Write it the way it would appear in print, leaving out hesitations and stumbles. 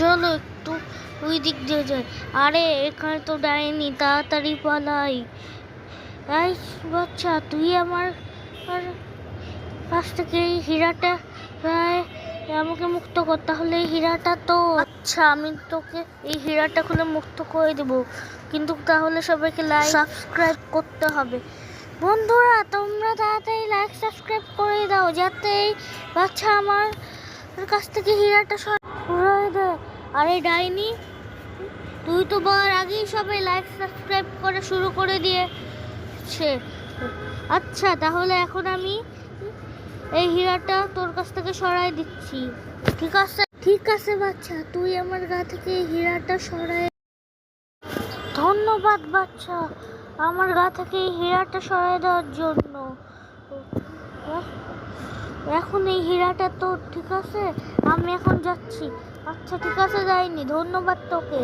চলো একটু ওই দিক দিয়ে যাই। আরে এখানে তো ডাইনি, তাড়াতাড়ি পালাই। এই বাচ্চা, তুই আমার কাছ থেকে এই হীরাটা আমাকে মুক্ত কর, তাহলে এই হীরাটা তো। আচ্ছা, আমি তোকে এই হীরাটা খুলে মুক্ত করে দেবো, কিন্তু তাহলে সবাইকে লাইক সাবস্ক্রাইব করতে হবে। বন্ধুরা, তোমরা তাড়াতাড়ি লাইক সাবস্ক্রাইব করে দাও, যাতে এই বাচ্চা আমার কাছ থেকে হীরাটা সরাই দেয়। আরে ডাইনি, তুই তো বলার আগেই সবাই লাইক সাবস্ক্রাইব করে শুরু করে দিয়েছে। আচ্ছা, তাহলে এখন আমি এই হীরাটা তোর কাছ থেকে সরাই দিচ্ছি। ঠিক আছে? ঠিক আছে বাচ্চা, তুই আমার গা থেকে এই হীরাটা সরাই। ধন্যবাদ বাচ্চা, আমার গা থেকে এই হীরাটা সরাই দেওয়ার জন্য। এখন এই হীরাটা তো ঠিক আছে, আমি এখন যাচ্ছি। আচ্ছা ঠিক আছে, যাইনি, ধন্যবাদ তোকে।